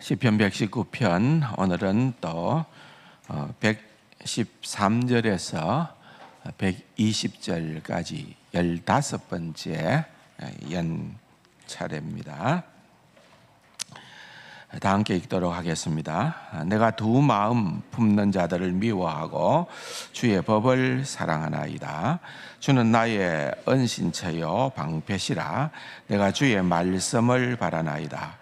시편 119편 오늘은 또 113절에서 120절까지 15번째 연차례입니다. 다 함께 읽도록 하겠습니다. 내가 두 마음 품는 자들을 미워하고 주의 법을 사랑하나이다. 주는 나의 은신처요 방패시라. 내가 주의 말씀을 바라나이다.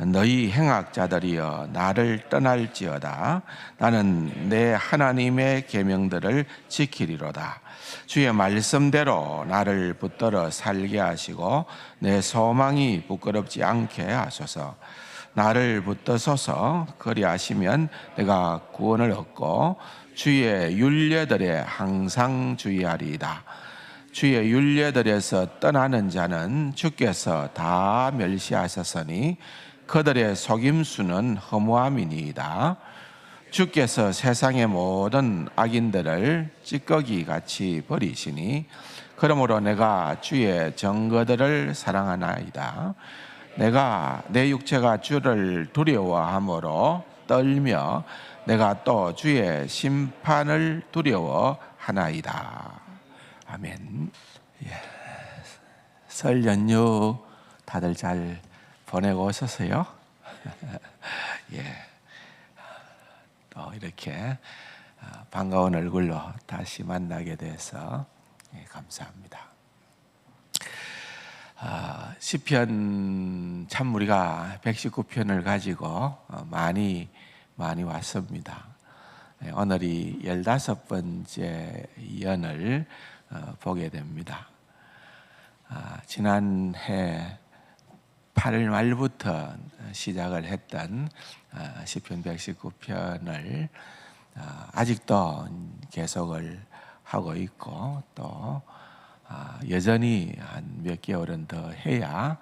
너희 행악자들이여 나를 떠날지어다. 나는 내 하나님의 계명들을 지키리로다. 주의 말씀대로 나를 붙들어 살게 하시고 내 소망이 부끄럽지 않게 하소서. 나를 붙드소서. 그리하시면 내가 구원을 얻고 주의 율례들에 항상 주의하리이다. 주의 율례들에서 떠나는 자는 주께서 다 멸시하셨으니 그들의 속임수는 허무함이니이다. 주께서 세상의 모든 악인들을 찌꺼기같이 버리시니 그러므로 내가 주의 증거들을 사랑하나이다. 내가 내 육체가 주를 두려워함으로 떨며 내가 또 주의 심판을 두려워하나이다. 아멘. 설 연휴 다들 잘 보내고 오셨어요? 또 이렇게 반가운 얼굴로 다시 만나게 돼서 감사합니다. 시편 참 우리가 119편을 가지고 많이 왔습니다. 오늘이 15번째 연을 보게 됩니다. 지난해 8월 말부터 시작을 했던 시편 119편을 아직도 계속을 하고 있고 또 여전히 한 몇 개월은 더 해야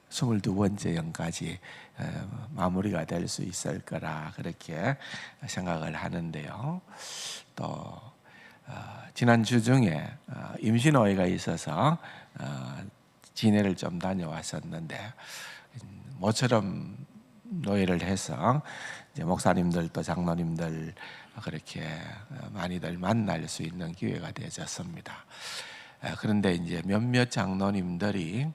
22번째 연까지 마무리가 될 수 있을 거라 그렇게 생각을 하는데요. 또 지난주 중에 임신오해가 있어서 진해를 좀 다녀왔었는데 모처럼 노예를 해서 이제 목사님들 또 장로님들 그렇게 많이들 만날 수 있는 기회가 되었습니다. 그런데 이제 몇몇 장로님들이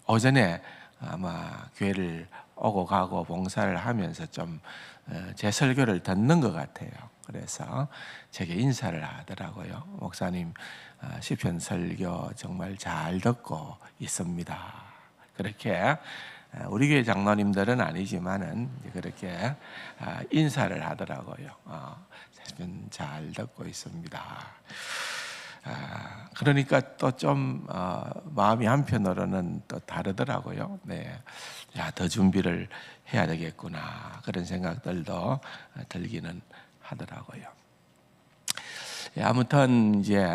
오전에 아마 교회를 오고 가고 봉사를 하면서 좀 제 설교를 듣는 것 같아요. 그래서 제게 인사를 하더라고요. 목사님 시편 설교 정말 잘 듣고 있습니다. 그렇게 우리 교회 장로님들은 아니지만은 그렇게 인사를 하더라고요. 시편 잘 듣고 있습니다. 그러니까 또 좀 마음이 한편으로는 또 다르더라고요. 더 준비를 해야 되겠구나 그런 생각들도 들기는 하더라고요. 아무튼 이제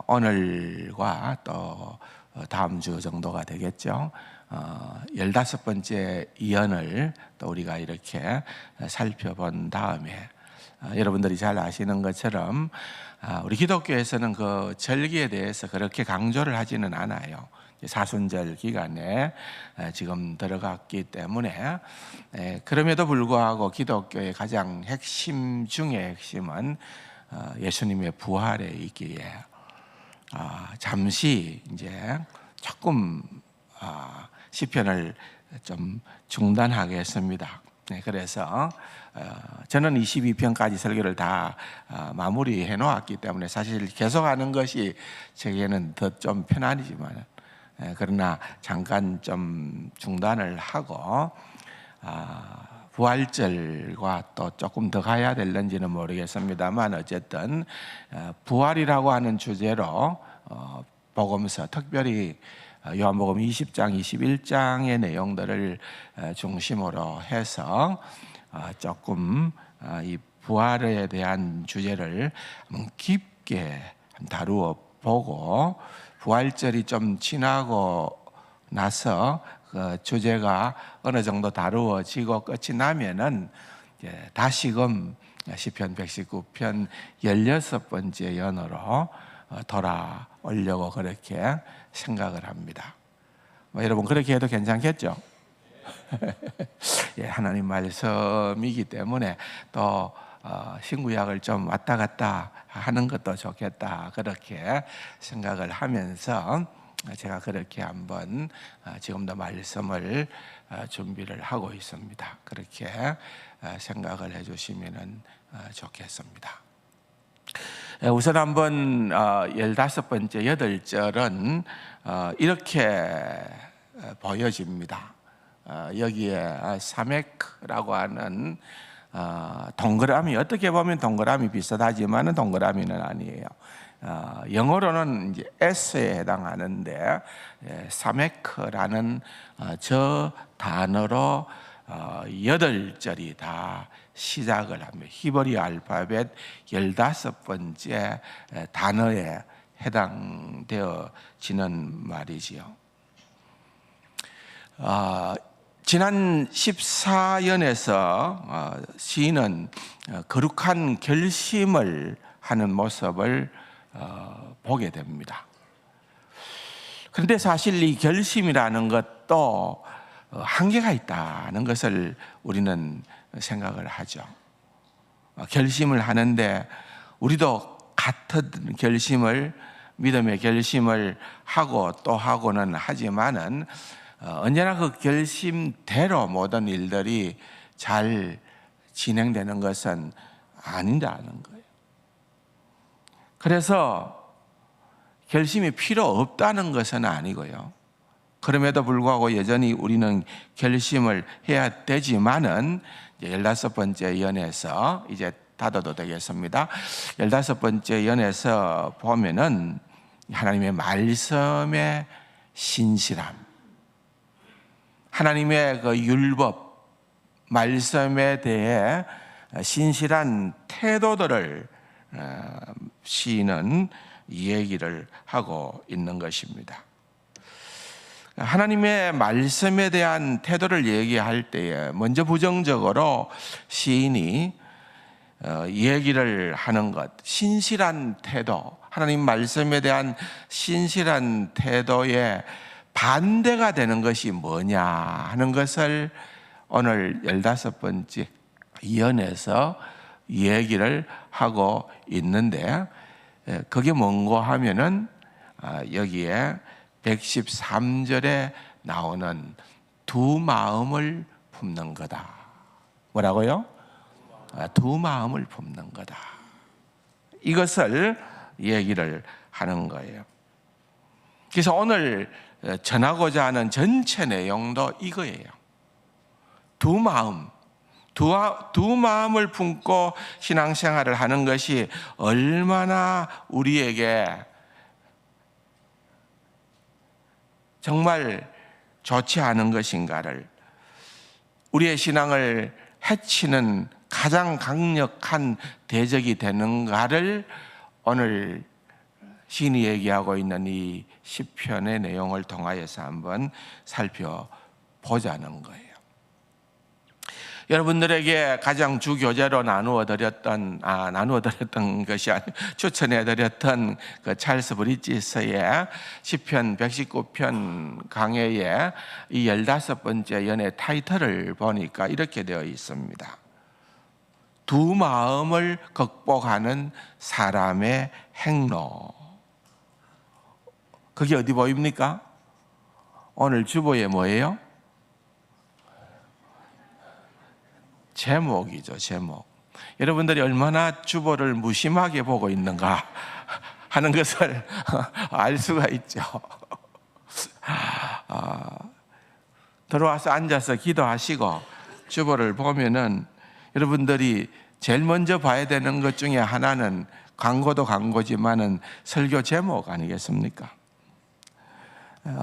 오늘과 또 다음 주 정도가 되겠죠. 15번째 이언을 또 우리가 이렇게 살펴본 다음에 여러분들이 잘 아시는 것처럼 우리 기독교에서는 그 절기에 대해서 그렇게 강조를 하지는 않아요. 사순절 기간에 지금 들어갔기 때문에 그럼에도 불구하고 기독교의 가장 핵심 중의 핵심은 예수님의 부활에 있기에 잠시 이제 조금 시편을 좀 중단하겠습니다. 그래서 저는 22편까지 설교를 다 마무리해 놓았기 때문에 사실 계속하는 것이 제게는 더 좀 편하지만 그러나 잠깐 좀 중단을 하고 부활절과 또 조금 더 가야 될는지는 모르겠습니다만 어쨌든 부활이라고 하는 주제로 복음서 특별히 요한복음 20장, 21장의 내용들을 중심으로 해서 조금 이 부활에 대한 주제를 깊게 다루어 보고 부활절이 좀 지나고 나서 그 주제가 어느 정도 다루어지고 끝이 나면은 다시금 시편 119편 16번째 연으로 돌아오려고 그렇게 생각을 합니다. 여러분 그렇게 해도 괜찮겠죠? 예, 하나님 말씀이기 때문에 또 신구약을 좀 왔다 갔다 하는 것도 좋겠다, 그렇게 생각을 하면서 제가 그렇게 한번 지금도 말씀을 준비를 하고 있습니다. 그렇게 생각을 해주시면 좋겠습니다. 우선 한번 15번째 8절은 이렇게 보여집니다. 여기에 사메크라고 하는 동그라미, 어떻게 보면 동그라미 비슷하지만 동그라미는 아니에요. 영어로는 이제 S에 해당하는데 사메크라는 저 단어로 8절이 다 시작을 합니다. 히브리 알파벳 15번째 단어에 해당되어지는 말이지요. 지난 14연에서 시인은 거룩한 결심을 하는 모습을 보게 됩니다. 그런데 사실 이 결심이라는 것도 한계가 있다는 것을 우리는 생각을 하죠. 결심을 하는데 우리도 같은 결심을, 믿음의 결심을 하고 또 하고는 하지만은 언제나 그 결심대로 모든 일들이 잘 진행되는 것은 아니라는 거예요. 그래서 결심이 필요 없다는 것은 아니고요. 그럼에도 불구하고 여전히 우리는 결심을 해야 되지만은 15번째 연에서 이제 닫아도 되겠습니다. 15번째 연에서 보면은 하나님의 말씀의 신실함, 하나님의 그 율법, 말씀에 대해 신실한 태도들을 시인은 얘기를 하고 있는 것입니다. 하나님의 말씀에 대한 태도를 얘기할 때에 먼저 부정적으로 시인이 얘기를 하는 것, 신실한 태도, 하나님 말씀에 대한 신실한 태도에 반대가 되는 것이 뭐냐 하는 것을 오늘 15번째 연에서 얘기를 하고 있는데, 그게 뭔고 하면은 여기에 113절에 나오는 두 마음을 품는 거다. 뭐라고요? 두 마음을 품는 거다. 이것을 얘기를 하는 거예요. 그래서 오늘 전하고자 하는 전체 내용도 이거예요. 두 마음, 두 마음을 품고 신앙생활을 하는 것이 얼마나 우리에게 정말 좋지 않은 것인가를, 우리의 신앙을 해치는 가장 강력한 대적이 되는가를 오늘 시인이 얘기하고 있는 이 시편의 내용을 통하여서 한번 살펴보자는 거예요. 여러분들에게 가장 주교재로 나누어 드렸던 것이 아니고 추천해 드렸던 그 찰스 브리지스의 시편 119편 강해에 이 15번째 연의 타이틀을 보니까 이렇게 되어 있습니다. 두 마음을 극복하는 사람의 행로. 그게 어디 보입니까? 오늘 주보에 뭐예요? 제목이죠, 제목. 여러분들이 얼마나 주보를 무심하게 보고 있는가 하는 것을 알 수가 있죠. 들어와서 앉아서 기도하시고 주보를 보면은 여러분들이 제일 먼저 봐야 되는 것 중에 하나는 광고도 광고지만은 설교 제목 아니겠습니까?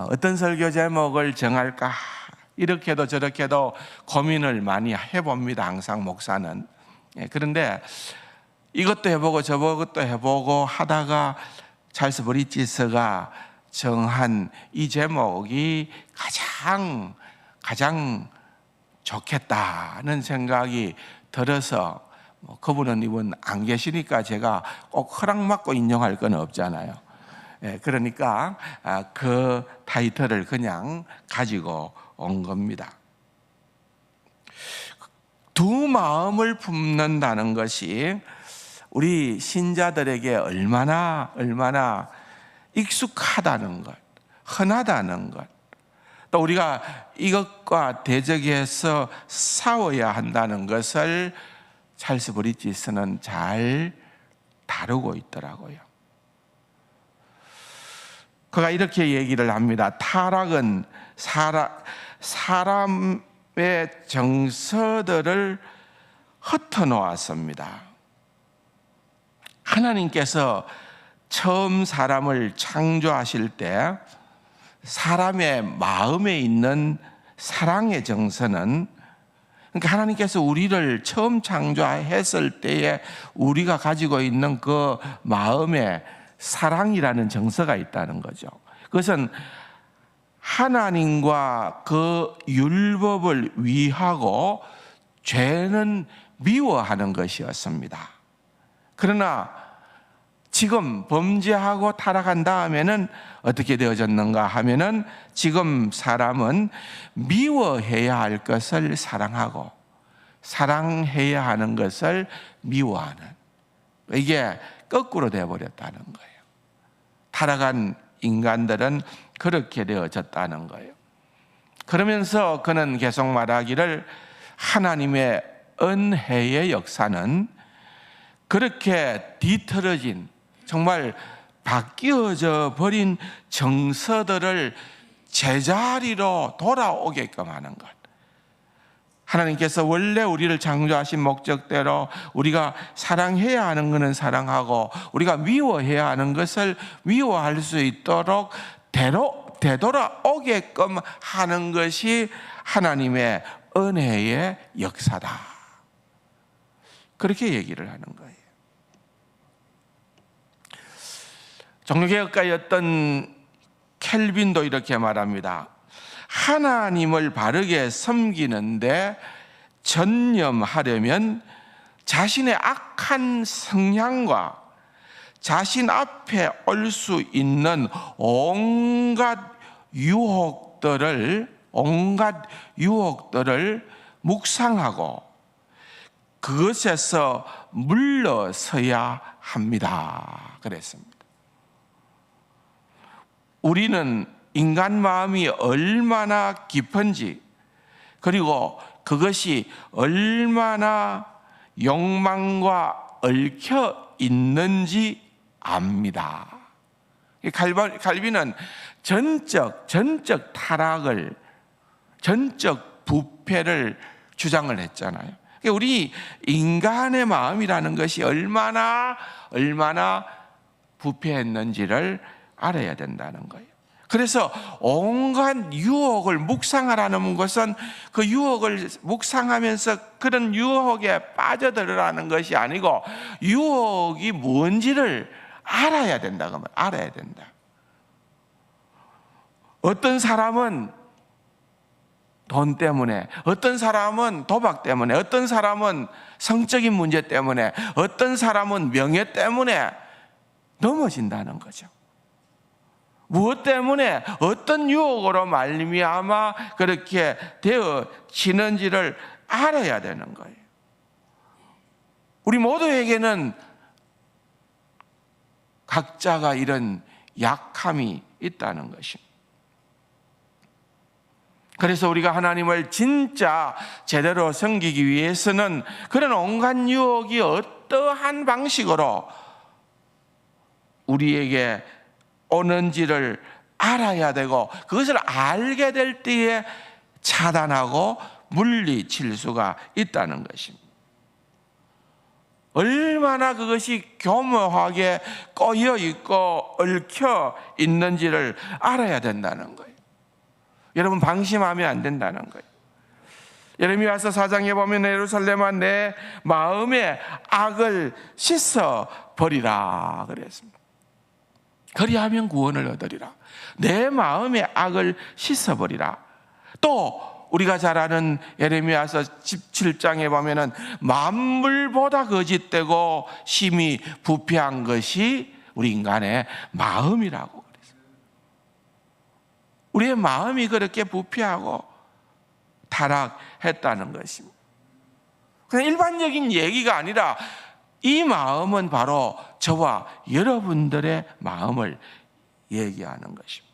어떤 설교 제목을 정할까? 이렇게도 저렇게도 고민을 많이 해봅니다. 항상 목사는. 그런데 이것도 해보고 저것도 해보고 하다가 찰스 브리지스가 정한 이 제목이 가장 좋겠다는 생각이 들어서, 그분은 이분 안 계시니까 제가 꼭 허락받고 인용할 건 없잖아요. 그러니까 그 타이틀을 그냥 가지고 온 겁니다. 두 마음을 품는다는 것이 우리 신자들에게 얼마나 익숙하다는 것, 흔하다는 것, 또 우리가 이것과 대적해서 싸워야 한다는 것을 찰스 브리지스는 잘 다루고 있더라고요. 그가 이렇게 얘기를 합니다. 타락은 사람의 정서들을 흩어놓았습니다. 하나님께서 처음 사람을 창조하실 때 사람의 마음에 있는 사랑의 정서는, 그러니까 하나님께서 우리를 처음 창조했을 때에 우리가 가지고 있는 그 마음에 사랑이라는 정서가 있다는 거죠. 그것은 하나님과 그 율법을 위하고 죄는 미워하는 것이었습니다. 그러나 지금 범죄하고 타락한 다음에는 어떻게 되어졌는가 하면은 지금 사람은 미워해야 할 것을 사랑하고 사랑해야 하는 것을 미워하는, 이게 거꾸로 되어버렸다는 거예요. 타락한 인간들은 그렇게 되어졌다는 거예요. 그러면서 그는 계속 말하기를 하나님의 은혜의 역사는 그렇게 뒤틀어진, 정말 바뀌어져 버린 정서들을 제자리로 돌아오게끔 하는 것. 하나님께서 원래 우리를 창조하신 목적대로 우리가 사랑해야 하는 것은 사랑하고 우리가 미워해야 하는 것을 미워할 수 있도록 되돌아오게끔 하는 것이 하나님의 은혜의 역사다. 그렇게 얘기를 하는 거예요. 종교개혁가였던 켈빈도 이렇게 말합니다. 하나님을 바르게 섬기는데 전념하려면 자신의 악한 성향과 자신 앞에 올 수 있는 온갖 유혹들을 묵상하고 그것에서 물러서야 합니다. 그랬습니다. 우리는 인간 마음이 얼마나 깊은지, 그리고 그것이 얼마나 욕망과 얽혀 있는지 압니다. 칼빈은 전적 타락을, 전적 부패를 주장을 했잖아요. 우리 인간의 마음이라는 것이 얼마나 부패했는지를 알아야 된다는 거예요. 그래서 온갖 유혹을 묵상하라는 것은 그 유혹을 묵상하면서 그런 유혹에 빠져들으라는 것이 아니고 유혹이 뭔지를 알아야 된다고 말해요. 알아야 된다. 어떤 사람은 돈 때문에, 어떤 사람은 도박 때문에, 어떤 사람은 성적인 문제 때문에, 어떤 사람은 명예 때문에 넘어진다는 거죠. 무엇 때문에 어떤 유혹으로 말미암아 그렇게 되어지는지를 알아야 되는 거예요. 우리 모두에게는 각자가 이런 약함이 있다는 것입니다. 그래서 우리가 하나님을 진짜 제대로 섬기기 위해서는 그런 온갖 유혹이 어떠한 방식으로 우리에게 오는지를 알아야 되고, 그것을 알게 될 때에 차단하고 물리칠 수가 있다는 것입니다. 얼마나 그것이 교묘하게 꼬여 있고 얽혀 있는지를 알아야 된다는 거예요. 여러분, 방심하면 안 된다는 거예요. 예레미야서 4장에 보면 예루살렘아 내 마음의 악을 씻어버리라 그랬습니다. 그리하면 구원을 얻으리라. 내 마음의 악을 씻어버리라. 또 우리가 잘 아는 예레미야서 17장에 보면은 만물보다 거짓되고 심히 부패한 것이 우리 인간의 마음이라고 그랬어요. 우리의 마음이 그렇게 부패하고 타락했다는 것입니다. 그냥 일반적인 얘기가 아니라 이 마음은 바로 저와 여러분들의 마음을 얘기하는 것입니다.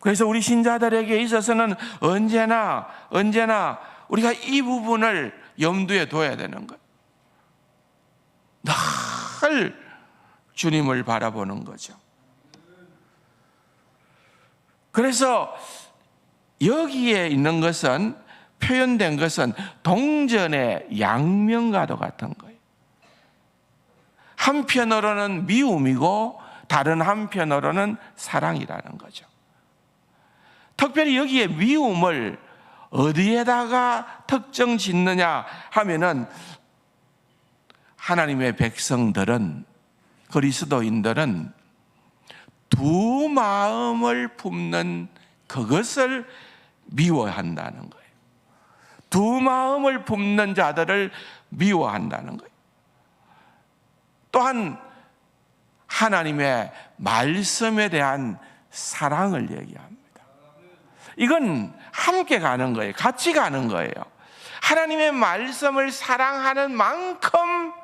그래서 우리 신자들에게 있어서는 언제나 우리가 이 부분을 염두에 둬야 되는 거예요. 늘 주님을 바라보는 거죠. 그래서 여기에 있는 것은, 표현된 것은 동전의 양면과도 같은 거예요. 한편으로는 미움이고 다른 한편으로는 사랑이라는 거죠. 특별히 여기에 미움을 어디에다가 특정 짓느냐 하면은, 하나님의 백성들은, 그리스도인들은 두 마음을 품는 그것을 미워한다는 거예요. 두 마음을 품는 자들을 미워한다는 거예요. 또한 하나님의 말씀에 대한 사랑을 얘기합니다. 이건 함께 가는 거예요. 같이 가는 거예요. 하나님의 말씀을 사랑하는 만큼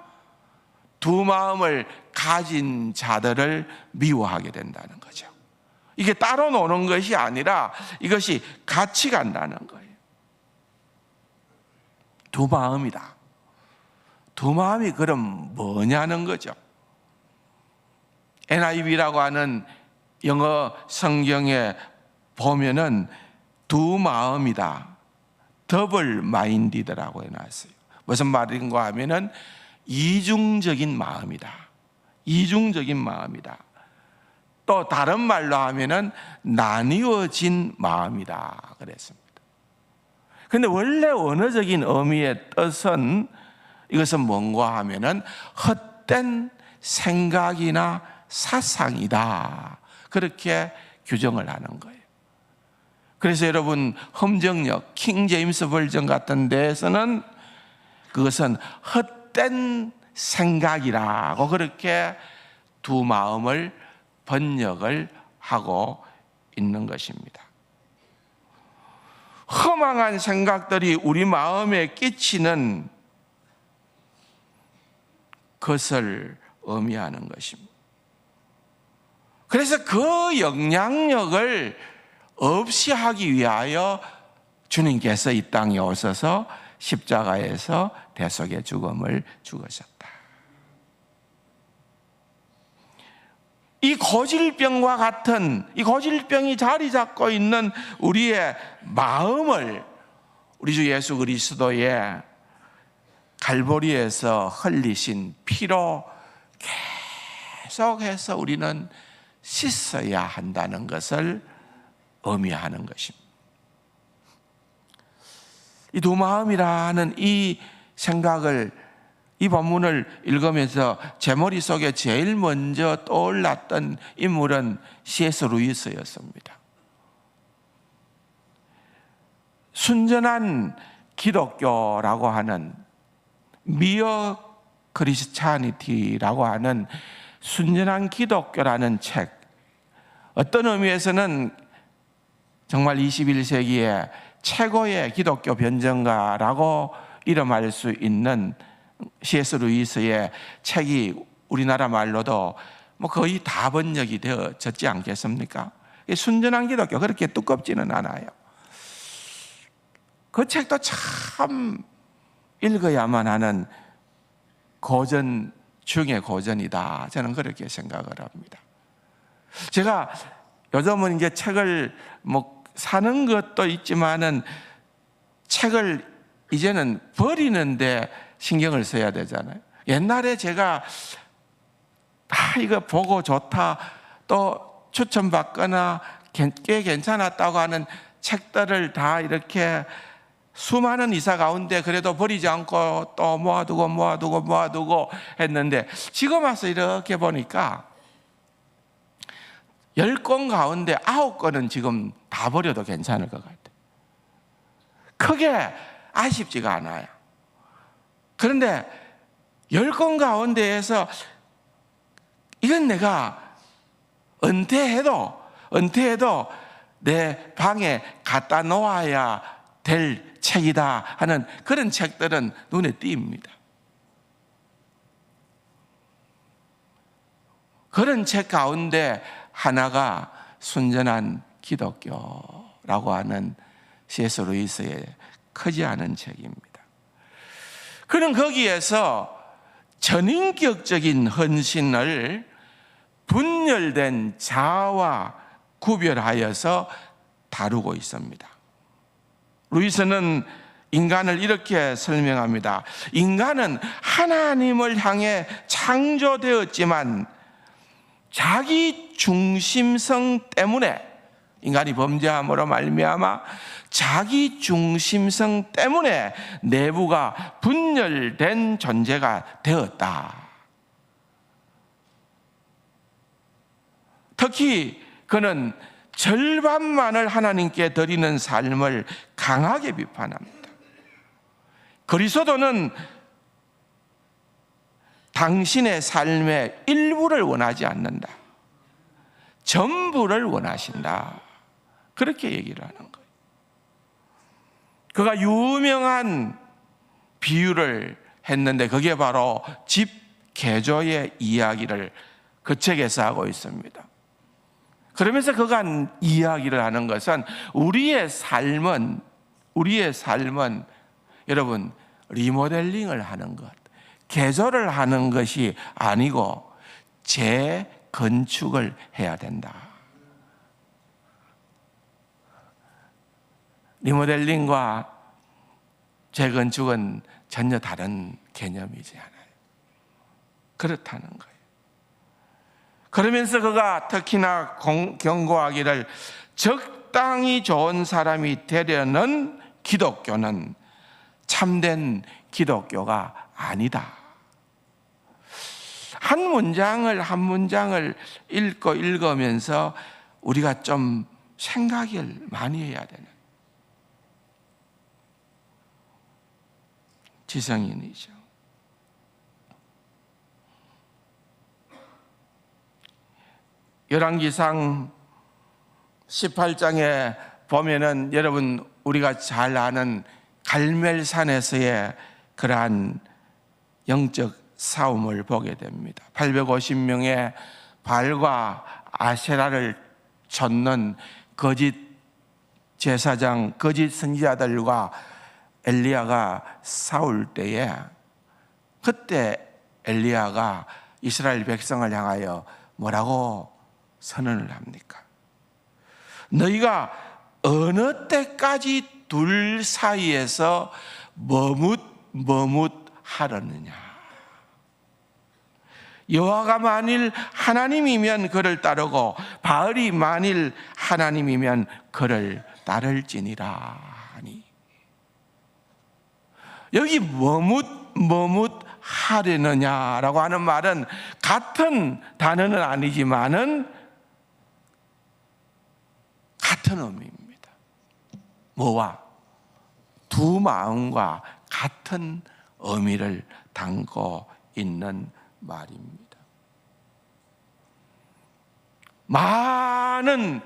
두 마음을 가진 자들을 미워하게 된다는 거죠. 이게 따로 노는 것이 아니라 이것이 같이 간다는 거예요. 두 마음이다. 두 마음이 그럼 뭐냐는 거죠. NIV라고 하는 영어 성경에 보면은 두 마음이다, 더블 마인디드라고 해놨어요. 무슨 말인가 하면은 이중적인 마음이다. 이중적인 마음이다. 또 다른 말로 하면은 나뉘어진 마음이다 그랬습니다. 그런데 원래 원어적인 의미의 뜻은, 이것은 뭔가 하면은 헛된 생각이나 사상이다, 그렇게 규정을 하는 거예요. 그래서 여러분, 험정역 킹 제임스 버전 같은 데에서는 그것은 헛된 생각이라고 그렇게 두 마음을 번역을 하고 있는 것입니다. 허망한 생각들이 우리 마음에 끼치는 것을 의미하는 것입니다. 그래서 그 영향력을 없이 하기 위하여 주님께서 이 땅에 오셔서 십자가에서 대속의 죽음을 죽으셨다. 이 고질병과 같은, 이 고질병이 자리 잡고 있는 우리의 마음을 우리 주 예수 그리스도의 갈보리에서 흘리신 피로 계속해서 우리는 씻어야 한다는 것을 의미하는 것입니다. 이 두 마음이라는 이 생각을, 이 본문을 읽으면서 제 머릿속에 제일 먼저 떠올랐던 인물은 C.S. 루이스였습니다. 순전한 기독교라고 하는, 미어 크리스찬이티라고 하는 순전한 기독교라는 책, 어떤 의미에서는 정말 21세기의 최고의 기독교 변증가라고 이름할 수 있는 C.S. 루이스의 책이 우리나라 말로도 거의 다 번역이 되어졌지 않겠습니까? 순전한 기독교, 그렇게 두껍지는 않아요. 그 책도 참 읽어야만 하는 고전 중의 고전이다, 저는 그렇게 생각을 합니다. 제가 요즘은 이제 책을 사는 것도 있지만은 책을 이제는 버리는데 신경을 써야 되잖아요. 옛날에 제가 이거 보고 좋다, 또 추천받거나 꽤 괜찮았다고 하는 책들을 다 이렇게 수많은 이사 가운데 그래도 버리지 않고 또 모아두고 했는데, 지금 와서 이렇게 보니까 10권 가운데 9권은 지금 다 버려도 괜찮을 것 같아요. 크게 아쉽지가 않아요. 그런데 10권 가운데에서 이건 내가 은퇴해도 내 방에 갖다 놓아야 될 책이다 하는 그런 책들은 눈에 띕니다. 그런 책 가운데 하나가 순전한 기독교라고 하는 C.S. 루이스의 크지 않은 책입니다. 그는 거기에서 전인격적인 헌신을 분열된 자아와 구별하여서 다루고 있습니다. 루이스는 인간을 이렇게 설명합니다. 인간은 하나님을 향해 창조되었지만 자기 중심성 때문에, 인간이 범죄함으로 말미암아 자기 중심성 때문에 내부가 분열된 존재가 되었다. 특히 그는 절반만을 하나님께 드리는 삶을 강하게 비판합니다. 그리스도는 당신의 삶의 일부를 원하지 않는다. 전부를 원하신다. 그렇게 얘기를 하는 거예요. 그가 유명한 비유를 했는데 그게 바로 집 개조의 이야기를 그 책에서 하고 있습니다. 그러면서 그가 이야기를 하는 것은 우리의 삶은 여러분 리모델링을 하는 것, 개조를 하는 것이 아니고 재건축을 해야 된다. 리모델링과 재건축은 전혀 다른 개념이지 않아요. 그렇다는 거예요. 그러면서 그가 특히나 경고하기를 적당히 좋은 사람이 되려는 기독교는 참된 기독교가 아니다. 한 문장을 읽으면서 우리가 좀 생각을 많이 해야 되는 지성인이죠. 열왕기상 18장에 보면은 여러분 우리가 잘 아는 갈멜산에서의 그러한 영적 싸움을 보게 됩니다. 850명의 발과 아세라를 쫓는 거짓 제사장, 거짓 선지자들과 엘리야가 싸울 때에 그때 엘리야가 이스라엘 백성을 향하여 뭐라고 선언을 합니까? 너희가 어느 때까지 둘 사이에서 머뭇하려느냐? 여호와가 만일 하나님이면 그를 따르고 바알이 만일 하나님이면 그를 따를지니라 하니, 여기 머뭇하려느냐라고 하는 말은 같은 단어는 아니지만은 같은 의미입니다. 뭐와? 두 마음과 같은 의미를 담고 있는 말입니다. 많은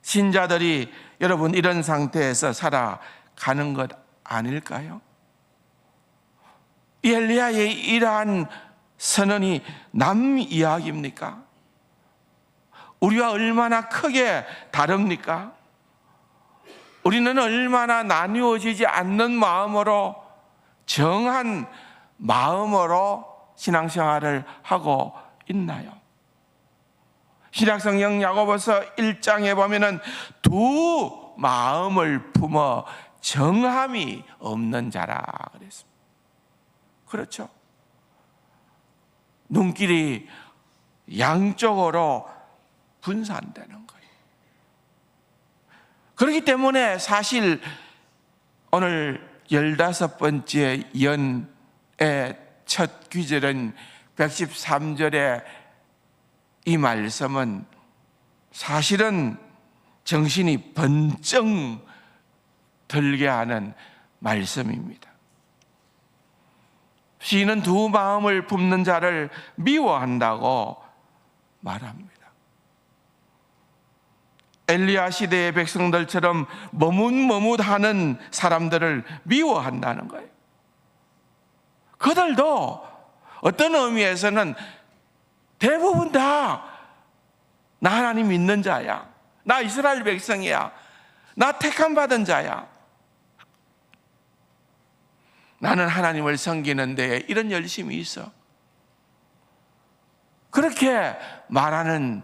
신자들이 여러분 이런 상태에서 살아가는 것 아닐까요? 엘리야의 이러한 선언이 남 이야기입니까? 우리와 얼마나 크게 다릅니까? 우리는 얼마나 나뉘어지지 않는 마음으로, 정한 마음으로 신앙생활을 하고 있나요? 신약성경 야고보서 1장에 보면은 두 마음을 품어 정함이 없는 자라 그랬습니다. 그렇죠? 눈길이 양쪽으로 분산되는 거예요. 그렇기 때문에 사실 오늘 15번째 연의 첫 귀절은 113절의 이 말씀은 사실은 정신이 번쩍 들게 하는 말씀입니다. 시인은 두 마음을 품는 자를 미워한다고 말합니다. 엘리야 시대의 백성들처럼 머뭇머뭇하는 사람들을 미워한다는 거예요. 그들도 어떤 의미에서는 대부분 다 나 하나님 믿는 자야, 나 이스라엘 백성이야, 나 택함 받은 자야, 나는 하나님을 섬기는 데에 이런 열심이 있어, 그렇게 말하는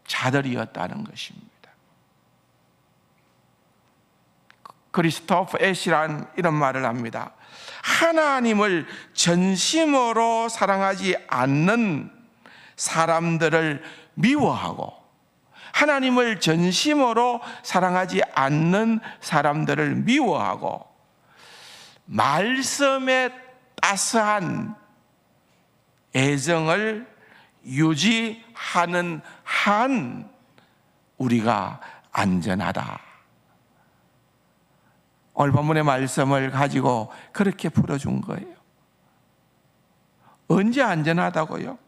자들이었다는 것입니다. 크리스토프 애시란 이런 말을 합니다. 하나님을 전심으로 사랑하지 않는 사람들을 미워하고, 하나님을 전심으로 사랑하지 않는 사람들을 미워하고, 말씀에 따스한 애정을 유지하는 한 우리가 안전하다. 오늘 본문의 말씀을 가지고 그렇게 풀어준 거예요. 언제 안전하다고요?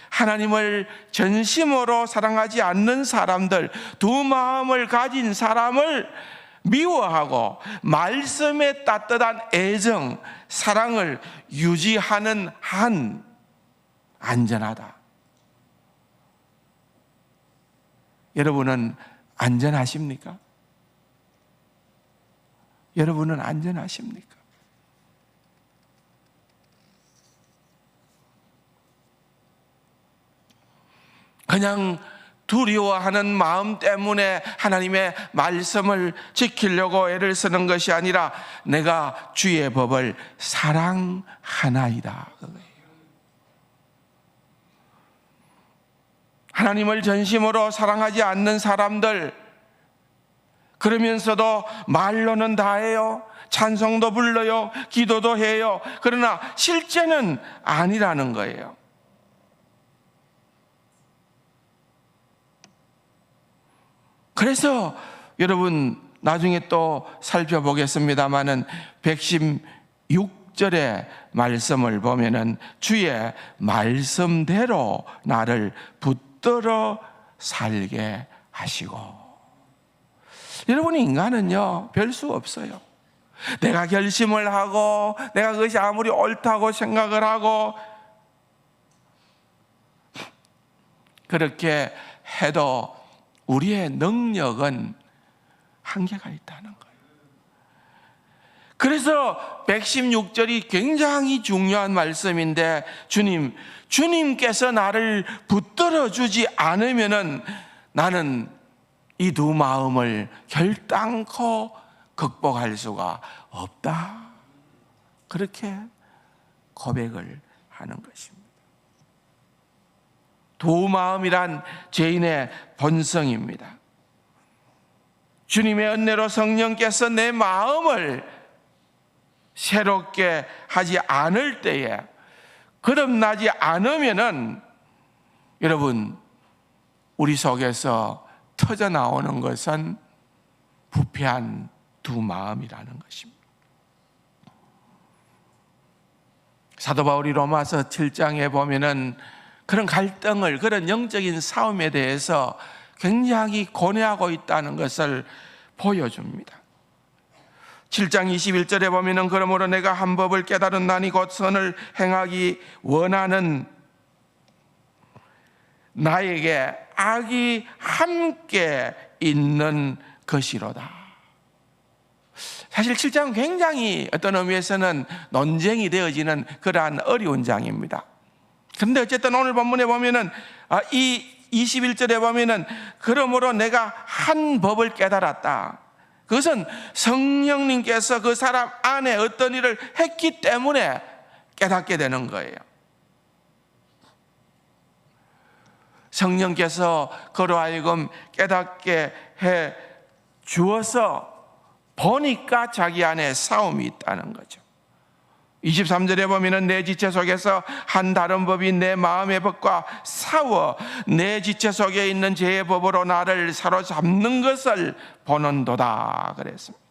하나님을 전심으로 사랑하지 않는 사람들, 두 마음을 가진 사람을 미워하고 말씀에 따뜻한 애정, 사랑을 유지하는 한 안전하다. 여러분은 안전하십니까? 여러분은 안전하십니까? 그냥 두려워하는 마음 때문에 하나님의 말씀을 지키려고 애를 쓰는 것이 아니라 내가 주의 법을 사랑하나이다. 하나님을 전심으로 사랑하지 않는 사람들, 그러면서도 말로는 다 해요, 찬송도 불러요, 기도도 해요. 그러나 실제는 아니라는 거예요. 그래서 여러분 나중에 또 살펴보겠습니다마는 116절의 말씀을 보면은 주의 말씀대로 나를 붙들어 살게 하시고. 여러분, 인간은요 별 수 없어요. 내가 결심을 하고 내가 그것이 아무리 옳다고 생각을 하고 그렇게 해도 우리의 능력은 한계가 있다는 거예요. 그래서 116절이 굉장히 중요한 말씀인데, 주님께서 나를 붙들어 주지 않으면은 나는 이 두 마음을 결단코 극복할 수가 없다. 그렇게 고백을 하는 것입니다. 두 마음이란 죄인의 본성입니다. 주님의 은혜로 성령께서 내 마음을 새롭게 하지 않을 때에, 거듭나지 않으면은 여러분 우리 속에서 터져 나오는 것은 부패한 두 마음이라는 것입니다. 사도 바울이 로마서 7장에 보면은 그런 갈등을, 그런 영적인 싸움에 대해서 굉장히 고뇌하고 있다는 것을 보여줍니다. 7장 21절에 보면은 그러므로 내가 한 법을 깨달은나니 곧 선을 행하기 원하는 나에게 악이 함께 있는 것이로다. 사실 7장은 굉장히 어떤 의미에서는 논쟁이 되어지는 그러한 어려운 장입니다. 그런데 어쨌든 오늘 본문에 보면은 이 21절에 보면은 그러므로 내가 한 법을 깨달았다. 그것은 성령님께서 그 사람 안에 어떤 일을 했기 때문에 깨닫게 되는 거예요. 성령께서 그로 하여금 깨닫게 해 주어서 보니까 자기 안에 싸움이 있다는 거죠. 23절에 보면은 내 지체 속에서 한 다른 법이 내 마음의 법과 싸워 내 지체 속에 있는 죄의 법으로 나를 사로잡는 것을 보는도다 그랬습니다.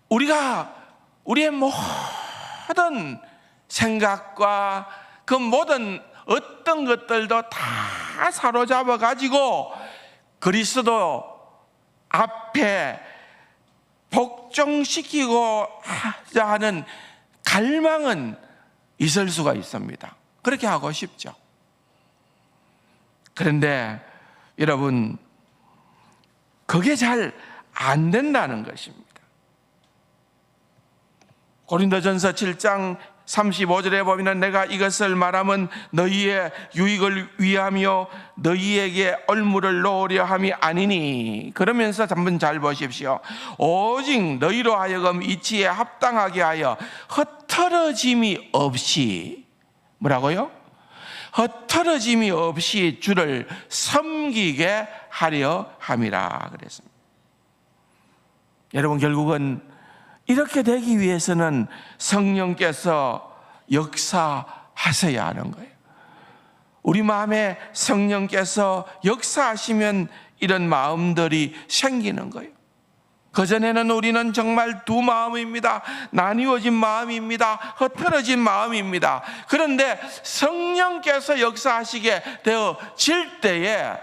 우리가 우리의 모든 생각과 그 모든 어떤 것들도 다 사로잡아 가지고 그리스도 앞에 복종시키고 하자 하는 갈망은 있을 수가 있습니다. 그렇게 하고 싶죠. 그런데 여러분, 그게 잘 안 된다는 것입니다. 고린도전서 7장 35절에 보면 내가 이것을 말하면 너희의 유익을 위하며 너희에게 얼물을 놓으려 함이 아니니, 그러면서 한번 잘 보십시오. 오직 너희로 하여금 이치에 합당하게 하여 흩어짐이 없이, 뭐라고요? 흩어짐이 없이 주를 섬기게 하려 함이라 그랬습니다. 여러분, 결국은 이렇게 되기 위해서는 성령께서 역사하셔야 하는 거예요. 우리 마음에 성령께서 역사하시면 이런 마음들이 생기는 거예요. 그전에는 우리는 정말 두 마음입니다. 나뉘어진 마음입니다. 흩어진 마음입니다. 그런데 성령께서 역사하시게 되어질 때에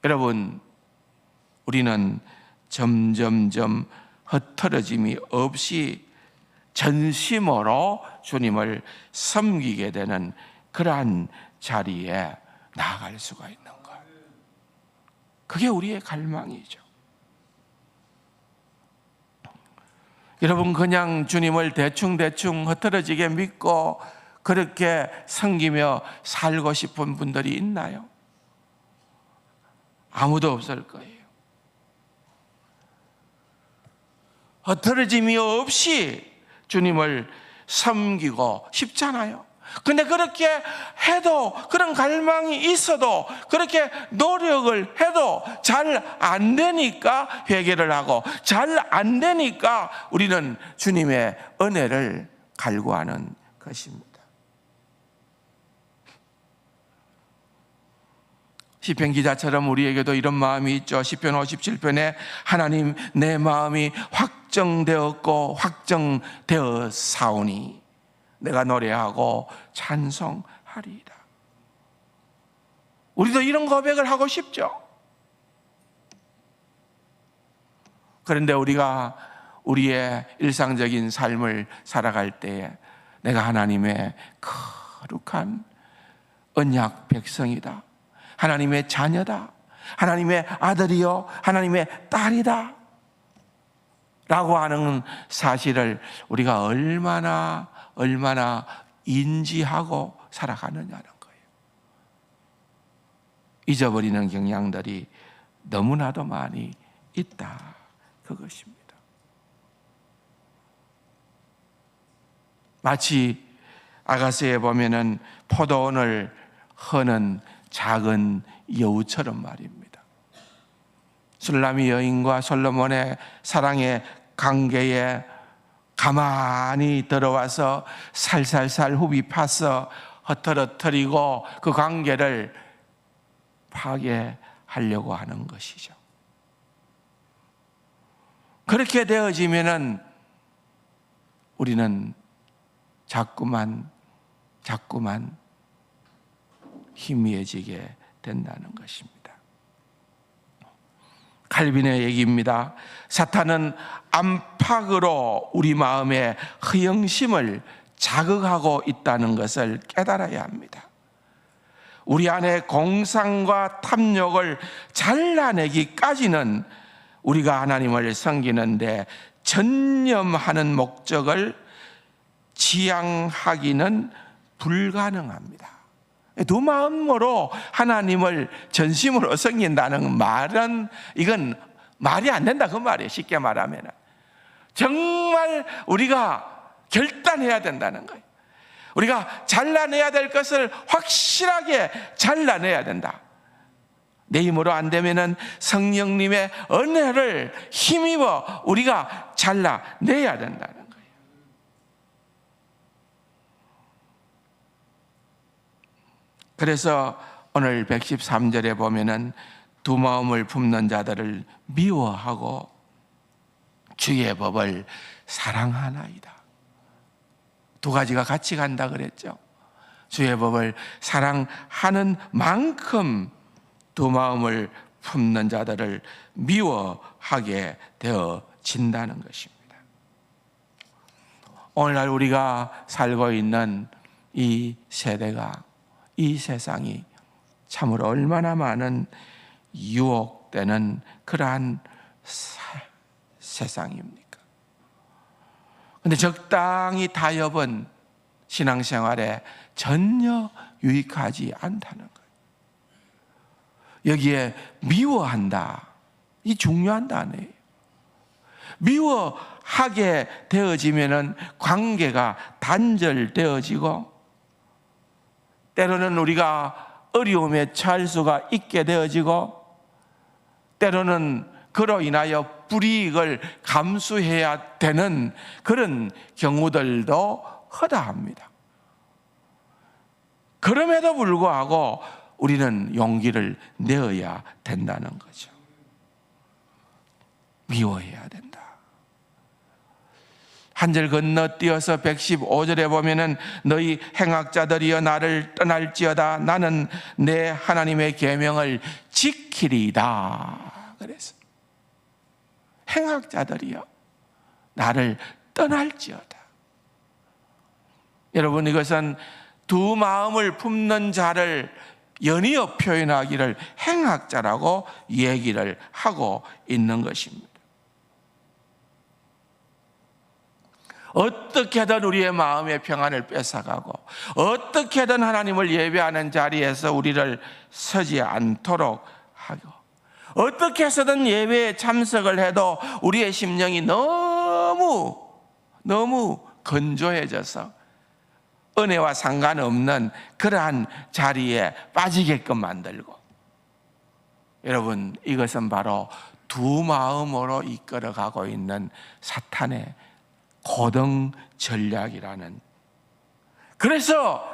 여러분, 우리는 점점점 흩어짐이 없이 전심으로 주님을 섬기게 되는 그러한 자리에 나아갈 수가 있는 것. 그게 우리의 갈망이죠. 여러분, 그냥 주님을 대충 흩어지게 믿고 그렇게 섬기며 살고 싶은 분들이 있나요? 아무도 없을 거예요. 흩어짐이 없이 주님을 섬기고 싶잖아요. 근데 그렇게 해도, 그런 갈망이 있어도, 그렇게 노력을 해도 잘 안 되니까 회개를 하고, 잘 안 되니까 우리는 주님의 은혜를 갈구하는 것입니다. 시편 기자처럼 우리에게도 이런 마음이 있죠. 시편 57편에 하나님, 내 마음이 확정되었고 확정되었사오니 내가 노래하고 찬송하리이다. 우리도 이런 고백을 하고 싶죠. 그런데 우리가 우리의 일상적인 삶을 살아갈 때에 내가 하나님의 거룩한 언약 백성이다, 하나님의 자녀다, 하나님의 아들이요 하나님의 딸이다 라고 하는 사실을 우리가 얼마나 인지하고 살아가느냐는 거예요. 잊어버리는 경향들이 너무나도 많이 있다, 그것입니다. 마치 아가서에 보면은 포도원을 허는 작은 여우처럼 말입니다. 술라미 여인과 솔로몬의 사랑의 관계에 가만히 들어와서 살살살 후비 파서 흩어뜨리고 그 관계를 파괴하려고 하는 것이죠. 그렇게 되어지면은 우리는 자꾸만 희미해지게 된다는 것입니다. 칼빈의 얘기입니다. 사탄은 안팎으로 우리 마음의 허영심을 자극하고 있다는 것을 깨달아야 합니다. 우리 안에 공상과 탐욕을 잘라내기까지는 우리가 하나님을 섬기는데 전념하는 목적을 지향하기는 불가능합니다. 두 마음으로 하나님을 전심으로 섬긴다는 말은, 이건 말이 안 된다, 그 말이에요. 쉽게 말하면 정말 우리가 결단해야 된다는 거예요. 우리가 잘라내야 될 것을 확실하게 잘라내야 된다. 내 힘으로 안 되면은 성령님의 은혜를 힘입어 우리가 잘라내야 된다는 거예요. 그래서 오늘 113절에 보면은 두 마음을 품는 자들을 미워하고 주의 법을 사랑하나이다. 두 가지가 같이 간다 그랬죠. 주의 법을 사랑하는 만큼 두 마음을 품는 자들을 미워하게 되어진다는 것입니다. 오늘날 우리가 살고 있는 이 세대가, 이 세상이 참으로 얼마나 많은 유혹되는 그러한 세상입니까? 그런데 적당히 타협은 신앙생활에 전혀 유익하지 않다는 거예요. 여기에 미워한다, 이 중요한 단어예요. 미워하게 되어지면은 관계가 단절되어지고, 때로는 우리가 어려움에 처할 수가 있게 되어지고, 때로는 그로 인하여 불이익을 감수해야 되는 그런 경우들도 허다합니다. 그럼에도 불구하고 우리는 용기를 내어야 된다는 거죠. 미워해야 된다. 한 절 건너뛰어서 115절에 보면은 너희 행악자들이여 나를 떠날지어다 나는 내 하나님의 계명을 지키리이다. 그래서 행악자들이여 나를 떠날지어다. 여러분, 이것은 두 마음을 품는 자를 연이어 표현하기를 행악자라고 얘기를 하고 있는 것입니다. 어떻게든 우리의 마음의 평안을 뺏어가고, 어떻게든 하나님을 예배하는 자리에서 우리를 서지 않도록 하고, 어떻게 해서든 예배에 참석을 해도 우리의 심령이 너무 건조해져서 은혜와 상관없는 그러한 자리에 빠지게끔 만들고, 여러분, 이것은 바로 두 마음으로 이끌어가고 있는 사탄의 고등 전략이라는, 그래서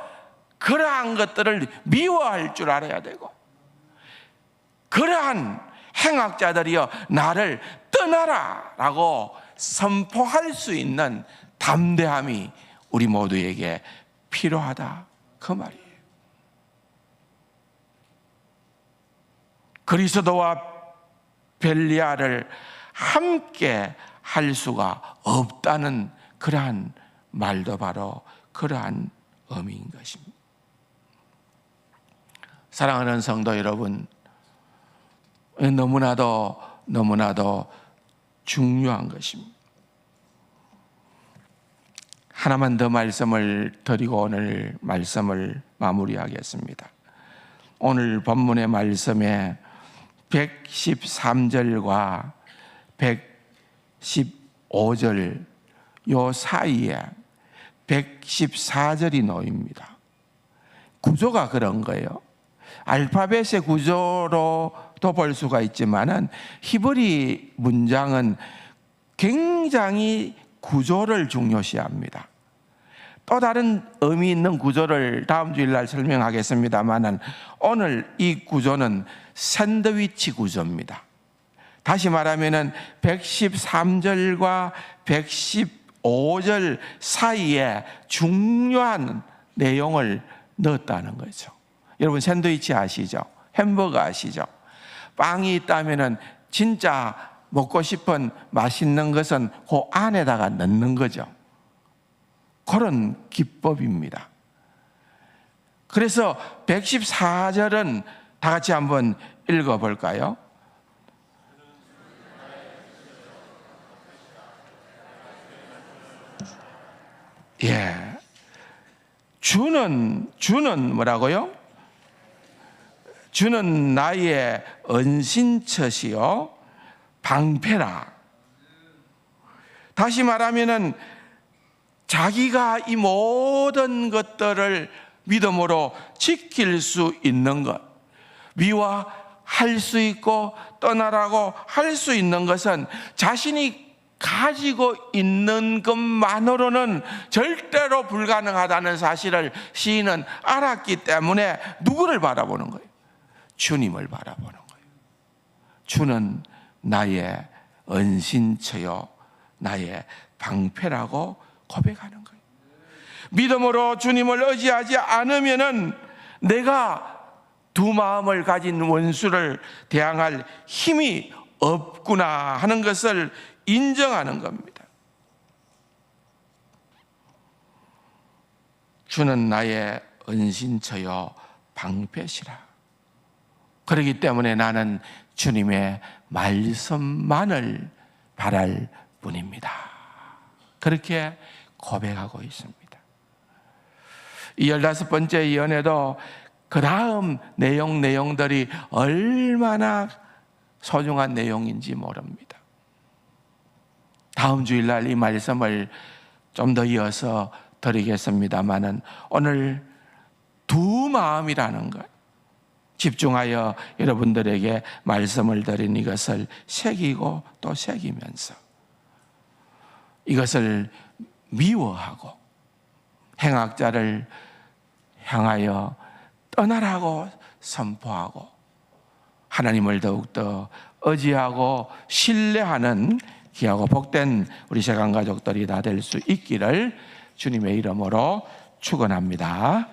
그러한 것들을 미워할 줄 알아야 되고, 그러한 행악자들이여 나를 떠나라 라고 선포할 수 있는 담대함이 우리 모두에게 필요하다, 그 말이에요. 그리스도와 벨리알을 함께 할 수가 없다는 그러한 말도 바로 그러한 의미인 것입니다. 사랑하는 성도 여러분, 너무나도 중요한 것입니다. 하나만 더 말씀을 드리고 오늘 말씀을 마무리하겠습니다. 오늘 본문의 말씀에 113절과 115절 요 사이에 114절이 놓입니다. 구조가 그런 거예요. 알파벳의 구조로도 볼 수가 있지만은 히브리 문장은 굉장히 구조를 중요시합니다. 또 다른 의미 있는 구조를 다음 주일날 설명하겠습니다만은 오늘 이 구조는 샌드위치 구조입니다. 다시 말하면은 113절과 115절 사이에 중요한 내용을 넣었다는 거죠. 여러분, 샌드위치 아시죠? 햄버거 아시죠? 빵이 있다면은 진짜 먹고 싶은 맛있는 것은 그 안에다가 넣는 거죠. 그런 기법입니다. 그래서 114절은 다 같이 한번 읽어볼까요? 예. 주는 뭐라고요? 주는 나의 은신처시요 방패라. 다시 말하면은 자기가 이 모든 것들을 믿음으로 지킬 수 있는 것, 미워할 수 있고 떠나라고 할 수 있는 것은 자신이 가지고 있는 것만으로는 절대로 불가능하다는 사실을 시인은 알았기 때문에 누구를 바라보는 거예요? 주님을 바라보는 거예요. 주는 나의 은신처요 나의 방패라고 고백하는 거예요. 믿음으로 주님을 의지하지 않으면은 내가 두 마음을 가진 원수를 대항할 힘이 없구나 하는 것을 인정하는 겁니다. 주는 나의 은신처요 방패시라. 그렇기 때문에 나는 주님의 말씀만을 바랄 뿐입니다. 그렇게 고백하고 있습니다. 이 15번째 예언에도 그 다음 내용들이 얼마나 소중한 내용인지 모릅니다. 다음 주일날 이 말씀을 좀 더 이어서 드리겠습니다마는 오늘 두 마음이라는 것, 집중하여 여러분들에게 말씀을 드린 이것을 새기고 또 새기면서 이것을 미워하고 행악자를 향하여 떠나라고 선포하고 하나님을 더욱더 의지하고 신뢰하는 귀하고 복된 우리 세간 가족들이 다 될 수 있기를 주님의 이름으로 축원합니다.